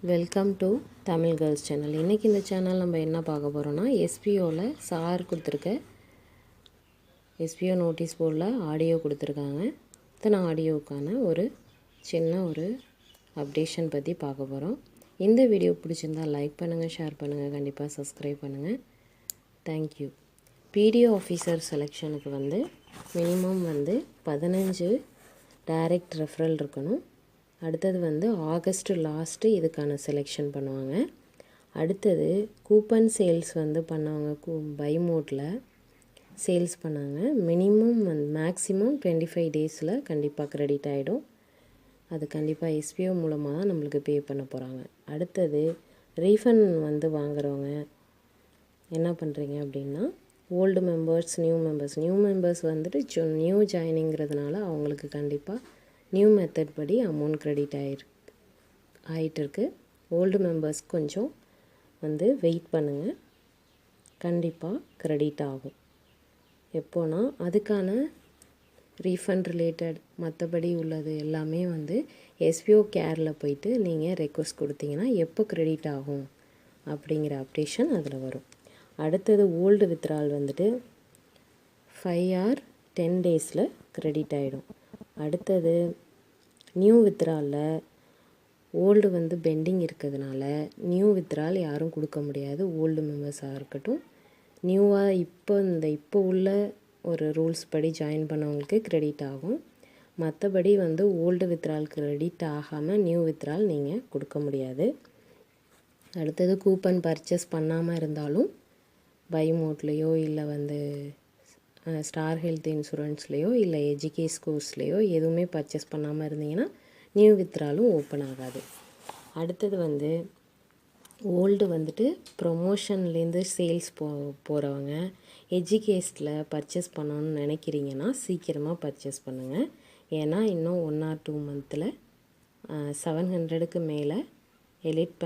Welcome to Tamil girls channel. இன்றைக்கி இந்த channel நம்ம என்ன பார்க்க போகிறோன்னா, எஸ்பிஓவில் சார் கொடுத்துருக்க எஸ்பிஓ நோட்டீஸ் போர்டில் ஆடியோ கொடுத்துருக்காங்க. இத்தனை ஆடியோவுக்கான ஒரு சின்ன அப்டேஷன் பற்றி பார்க்க போகிறோம். இந்த வீடியோ பிடிச்சிருந்தால் லைக் பண்ணுங்கள், ஷேர் பண்ணுங்கள், கண்டிப்பாக சப்ஸ்கிரைப் பண்ணுங்கள். தேங்க்யூ. பிடிஓ ஆஃபீஸர் செலெக்ஷனுக்கு மினிமம் 15 டைரக்ட் ரெஃபரல் இருக்கணும். அடுத்தது ஆகஸ்ட் லாஸ்ட்டு இதுக்கான செலெக்ஷன் பண்ணுவாங்க. அடுத்தது கூப்பன் சேல்ஸ் பண்ணவங்க பை மோட்டில் சேல்ஸ் பண்ணாங்க. மினிமம் மேக்ஸிமம் 25 டேஸில் கண்டிப்பாக க்ரெடிட் ஆகிடும். அது கண்டிப்பாக எஸ்பிஓ மூலமாக தான் நம்மளுக்கு பே பண்ண போகிறாங்க. அடுத்தது ரீஃபண்ட் வாங்குறவங்க என்ன பண்ணுறீங்க அப்படின்னா, old members, new members new ஜாயினிங்கிறதுனால அவங்களுக்கு கண்டிப்பாக நியூ மெத்தட் படி அமௌண்ட் க்ரெடிட் ஆகிட்டுருக்கு. ஓல்டு மெம்பர்ஸ் கொஞ்சம் வெயிட் பண்ணுங்கள், கண்டிப்பாக க்ரெடிட் ஆகும். எப்போனா அதுக்கான ரீஃபண்ட் ரிலேட்டட் மற்றபடி உள்ளது எல்லாமே எஸ்பிஓ கேரில் போயிட்டு நீங்கள் ரெக்வஸ்ட் கொடுத்தீங்கன்னா எப்போ க்ரெடிட் ஆகும் அப்படிங்கிற அப்டேஷன் அதில் வரும். அடுத்தது ஓல்டு வித்ட்ரால் 5 or 10 டேஸில் க்ரெடிட் ஆகிடும். அடுத்தது நியூ வித்ட்ராலில் ஓல்டு பெண்டிங் இருக்கிறதுனால நியூ வித்ட்ரால் யாரும் கொடுக்க முடியாது. ஓல்டு மெம்பர்ஸாக இருக்கட்டும், நியூவாக இப்போ உள்ள ஒரு ரூல்ஸ் படி ஜாயின் பண்ணவங்களுக்கு க்ரெடிட் ஆகும். மற்றபடி ஓல்டு வித்ட்ரால் க்ரெடிட் ஆகாமல் நியூ வித்ட்ரால் நீங்கள் கொடுக்க முடியாது. அடுத்தது கூப்பன் பர்ச்சேஸ் பண்ணாமல் இருந்தாலும் பை மோட்லேயோ இல்லை ஸ்டார் ஹெல்த் இன்சூரன்ஸ்லேயோ இல்லை எஜுகேஸ் கோர்ஸ்லேயோ எதுவுமே பர்ச்சேஸ் பண்ணாமல் இருந்தீங்கன்னா நியூ வித்ட்ராலும் ஓப்பன் ஆகாது. அடுத்தது ஓல்டு ப்ரொமோஷன்லேருந்து சேல்ஸ் போகிறவங்க எஜுகேஸில் பர்ச்சேஸ் பண்ணணும்னு நினைக்கிறீங்கன்னா சீக்கிரமாக பர்ச்சேஸ் பண்ணுங்கள். ஏன்னா இன்னும் 1 or 2 மந்தில் 700க்கு மேலே எலிட்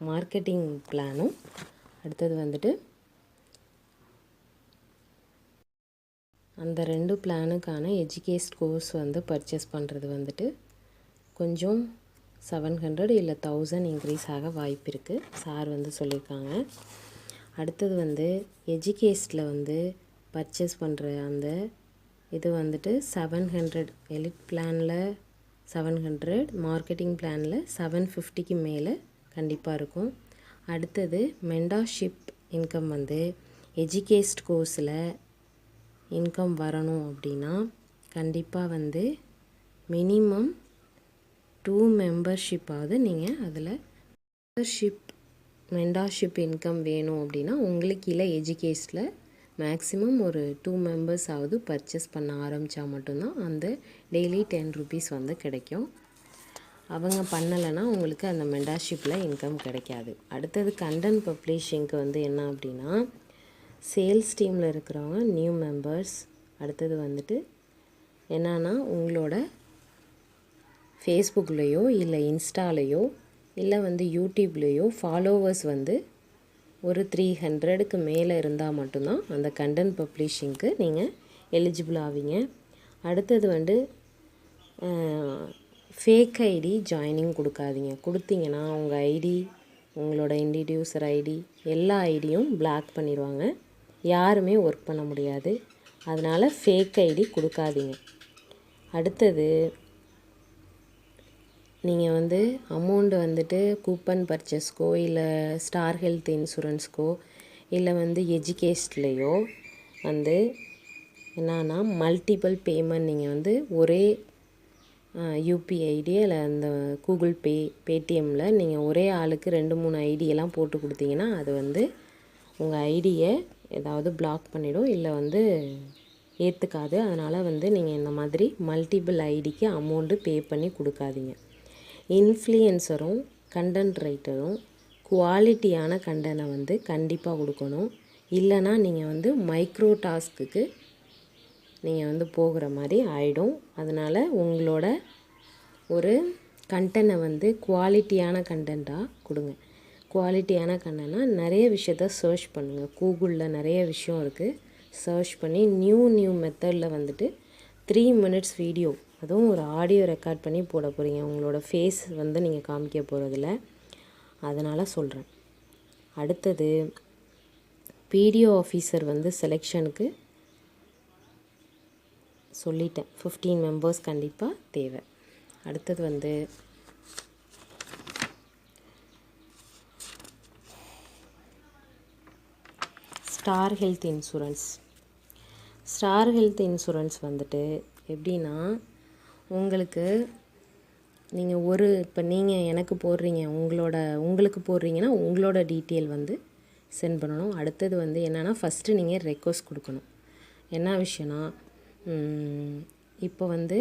மார்க்கெட்டிங் பிளானும், அடுத்தது அந்த 2 பிளானுக்கான எஜுகேஸ் கோர்ஸ் பர்ச்சேஸ் பண்ணுறது கொஞ்சம் 700 இல்லை 1000 இன்க்ரீஸ் ஆக வாய்ப்பு இருக்குது, சார் சொல்லியிருக்காங்க. அடுத்தது எஜுகேஸில் பர்ச்சேஸ் பண்ணுற அந்த இது 700 எலிட் பிளானில் 700, மார்க்கெட்டிங் பிளானில் 750க்கு மேலே கண்டிப்பாக இருக்கும். அடுத்தது மென்டார்ஷிப் இன்கம் எஜுகேஸ்ட் கோர்ஸில் இன்கம் வரணும் அப்படின்னா கண்டிப்பாக மினிமம் 2 மெம்பர்ஷிப்பாவது நீங்கள் அதில் மென்டார்ஷிப் இன்கம் வேணும் அப்படின்னா உங்களுக்கு இல்லை எஜுகேஸில் மேக்ஸிமம் ஒரு 2 மெம்பர்ஸாவது பர்ச்சேஸ் பண்ண ஆரம்பித்தா மட்டும்தான் அந்த டெய்லி 10 rupees கிடைக்கும். அவங்க பண்ணலைன்னா உங்களுக்கு அந்த மென்டார்ஷிப்பில் இன்கம் கிடைக்காது. அடுத்தது கண்டென்ட் பப்ளிஷிங்க்கு என்ன அப்படின்னா, சேல்ஸ் டீமில் இருக்கிறவங்க நியூ மெம்பர்ஸ். அடுத்தது என்னன்னா, உங்களோட ஃபேஸ்புக்லேயோ இல்லை இன்ஸ்டாலேயோ இல்லை யூடியூப்லேயோ ஃபாலோவர்ஸ் ஒரு 300க்கு மேலே இருந்தால் மட்டும்தான் அந்த கண்டென்ட் பப்ளிஷிங்க்கு நீங்கள் எலிஜிபிள் ஆவீங்க. அடுத்தது ஃபேக் ஐடி ஜாயினிங் கொடுக்காதீங்க. கொடுத்தீங்கன்னா உங்கள் ஐடி, உங்களோட இண்டிவிஜுவல் ஐடி எல்லா ஐடியும் பிளாக் பண்ணிடுவாங்க, யாருமே ஒர்க் பண்ண முடியாது. அதனால் ஃபேக் ஐடி கொடுக்காதீங்க. அடுத்தது நீங்கள் அமௌண்ட் கூப்பன் பர்ச்சேஸ்க்கோ இல்லை ஸ்டார் ஹெல்த் இன்சூரன்ஸ்க்கோ இல்லை எஜுகேஷன்லேயோ என்னன்னா மல்டிபிள் பேமெண்ட் நீங்கள் ஒரே யூபிஐ ஐடி இல்லை அந்த கூகுள் பே, பேடிஎம்மில் நீங்கள் ஒரே ஆளுக்கு 2-3 ஐடியெல்லாம் போட்டு கொடுத்தீங்கன்னா அது உங்கள் ஐடியை ஏதாவது பிளாக் பண்ணிடும் இல்லை ஏற்றுக்காது. அதனால் நீங்கள் இந்த மாதிரி மல்டிபிள் ஐடிக்கு அமௌண்ட்டு பே பண்ணி கொடுக்காதீங்க. இன்ஃப்ளூயன்சரும் கண்டென்ட் ரைட்டரும் குவாலிட்டியான கண்டென்ட்டை கண்டிப்பாக கொடுக்கணும். இல்லைனா நீங்கள் மைக்ரோ டாஸ்க்குக்கு நீங்கள் போகிற மாதிரி ஆகிடும். அதனால் உங்களோட ஒரு கண்டென்ட்டை குவாலிட்டியான கண்டென்ட்டாக கொடுங்க. குவாலிட்டியான கண்டென்ட்னா நிறைய விஷயத்த சர்ச் பண்ணுங்கள். கூகுளில் நிறைய விஷயம் இருக்குது, சர்ச் பண்ணி நியூ மெத்தடில் 3 minutes வீடியோ அதுவும் ஒரு ஆடியோ ரெக்கார்ட் பண்ணி போட போகிறீங்க. உங்களோட ஃபேஸ் வந்து நீங்கள் காமிக்க போகிறதில்ல, அதனால் சொல்கிறேன். அடுத்தது பிடிஓ ஆஃபீஸர் வந்து செலெக்ஷனுக்கு சொல்லிட்டேன். 15 மெம்பர்ஸ் கண்டிப்பாக தேவை. அடுத்தது வந்து star health insurance. Star health insurance வந்துட்டு எப்படின்னா, உங்களுக்கு நீங்கள் இப்போ நீங்கள் எனக்கு போடுறீங்க, உங்களுக்கு போடுறீங்கன்னா உங்களோட டீட்டெயில் வந்து சென்ட் பண்ணணும். அடுத்தது வந்து என்னென்னா, ஃபஸ்ட்டு நீங்கள் ரெக்வஸ்ட் கொடுக்கணும். என்ன விஷயம்னா, இப்போ வந்து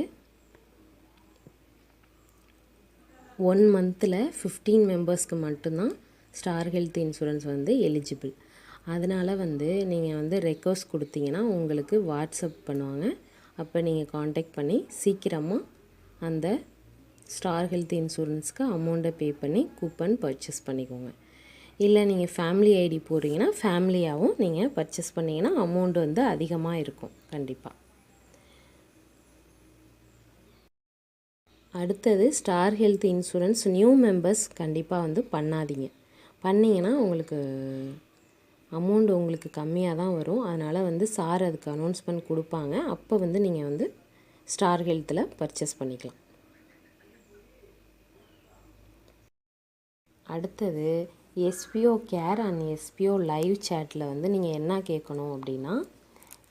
1 மந்தில் 15 மெம்பர்ஸ்க்கு மட்டும்தான் ஸ்டார் ஹெல்த் இன்சூரன்ஸ் வந்து எலிஜிபிள். அதனால் வந்து நீங்கள் வந்து ரெக்வஸ்ட் கொடுத்தீங்கன்னா உங்களுக்கு வாட்ஸ்அப் பண்ணுவாங்க. அப்போ நீங்கள் காண்டாக்ட் பண்ணி சீக்கிரமாக அந்த ஸ்டார் ஹெல்த் இன்சூரன்ஸ்க்கு அமௌண்ட்டை பே பண்ணி கூப்பன் பர்ச்சேஸ் பண்ணிக்கோங்க. இல்லை நீங்கள் ஃபேமிலி ஐடி போடுறீங்கன்னா ஃபேமிலியாகவும் நீங்கள் பர்ச்சேஸ் பண்ணிங்கன்னா அமௌண்ட் வந்து அதிகமாக இருக்கும் கண்டிப்பாக. அடுத்தது star health insurance new members கண்டிப்பாக வந்து பண்ணாதீங்க. பண்ணிங்கன்னா உங்களுக்கு அமௌண்ட் உங்களுக்கு கம்மியாக தான் வரும். அதனால் வந்து சார் அதுக்கு அனௌன்ஸ்மெண்ட் கொடுப்பாங்க. அப்போ வந்து நீங்கள் வந்து ஸ்டார் ஹெல்த்தில் பர்ச்சேஸ் பண்ணிக்கலாம். அடுத்தது SPO care and SPO live சேட்டில் வந்து நீங்கள் என்ன கேட்கணும் அப்படின்னா,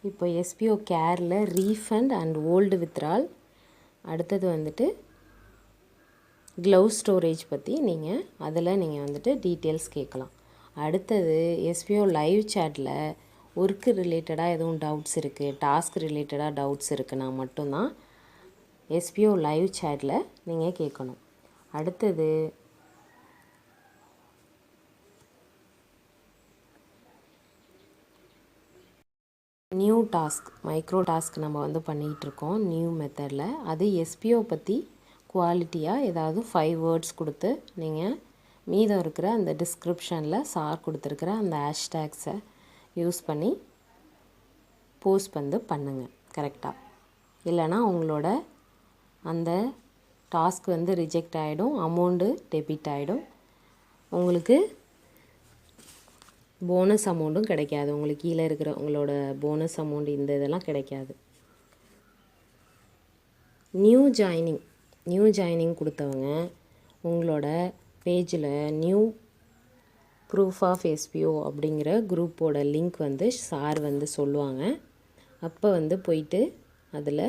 இப்போ எஸ்பிஓ கேரில் ரீஃபண்ட் அண்ட் ஓல்டு வித்ட்ரால், அடுத்தது வந்துட்டு க்ளவ் ஸ்டோரேஜ் பற்றி அதில் நீங்கள் வந்துட்டு டீட்டெயில்ஸ் கேட்கலாம். அடுத்தது எஸ்பிஓ லைவ் சேட்டில் ஒர்க்கு ரிலேட்டடாக எதுவும் டவுட்ஸ் இருக்குது, டாஸ்க் ரிலேட்டடாக டவுட்ஸ் இருக்குன்னா மட்டும்தான் எஸ்பிஓ லைவ் சேட்டில் நீங்கள் கேட்கணும். அடுத்தது நியூ டாஸ்க், மைக்ரோ டாஸ்க் நம்ம வந்து பண்ணிகிட்ருக்கோம் நியூ மெத்தடில். அது எஸ்பிஓ பற்றி குவாலிட்டியாக ஏதாவது 5 வேர்ட்ஸ் கொடுத்து நீங்கள் மீதம் இருக்கிற அந்த டிஸ்கிரிப்ஷனில் சார் கொடுத்துருக்கிற அந்த ஹேஷ்டேக்ஸை யூஸ் பண்ணி போஸ்ட் வந்து பண்ணுங்கள் கரெக்டாக. இல்லைனா உங்களோட அந்த டாஸ்க் வந்து ரிஜெக்ட் ஆகிடும், அமௌண்ட்டு டெபிட் ஆகிடும், உங்களுக்கு போனஸ் அமௌண்ட்டும் கிடைக்காது. உங்களுக்கு கீழே இருக்கிற உங்களோட போனஸ் அமௌண்ட் இந்த இதெல்லாம் கிடைக்காது. நியூ ஜாயினிங் கொடுத்தவங்க உங்களோட பேஜில் நியூ ப்ரூஃப் ஆஃப் எஸ்பிஓ அப்படிங்கிற குரூப்போட லிங்க் வந்து சார் வந்து சொல்லுவாங்க. அப்போ வந்து போயிட்டு அதில்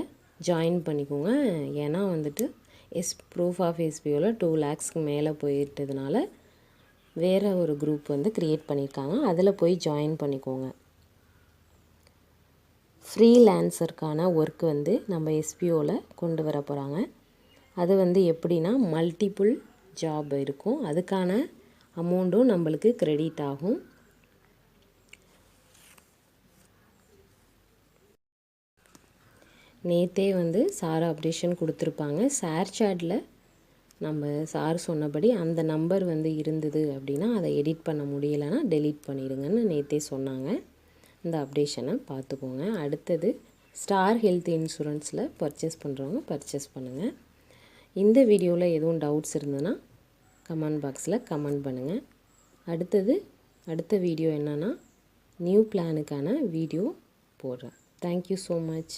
ஜாயின் பண்ணிக்கோங்க. ஏன்னா வந்துட்டு ப்ரூஃப் ஆஃப் எஸ்பிஓவில் 2 lakhsக்கு மேலே போயிட்டதுனால வேறு ஒரு குரூப் வந்து க்ரியேட் பண்ணியிருக்காங்க. அதில் போய் ஜாயின் பண்ணிக்கோங்க. ஃப்ரீலான்சருக்கான ஒர்க் வந்து நம்ம எஸ்பிஓவில் கொண்டு வர போகிறாங்க. அது வந்து எப்படின்னா மல்டிபிள் ஜாப் இருக்கும், அதுக்கான அமௌண்ட்டும் நம்மளுக்கு கிரெடிட் ஆகும். நேற்றே வந்து சார் அப்டேஷன் கொடுத்துருப்பாங்க. ஷேர் சேட்டில் நம்ம சார் சொன்னபடி அந்த நம்பர் வந்து இருந்தது அப்படின்னா அதை எடிட் பண்ண முடியலைன்னா டெலீட் பண்ணிடுங்கன்னு நேற்றே சொன்னாங்க. இந்த அப்டேஷனை பார்த்துக்கோங்க. அடுத்தது ஸ்டார் ஹெல்த் இன்சூரன்ஸில் பர்ச்சேஸ் பண்ணுறவங்க பர்ச்சேஸ் பண்ணுங்கள். இந்த வீடியோவில் எதுவும் டவுட்ஸ் இருந்ததுன்னா கமெண்ட் பாக்ஸில் கமெண்ட் பண்ணுங்கள். அடுத்த வீடியோ என்னென்னா நியூ பிளானுக்கான வீடியோ போடுறேன். Thank you so much.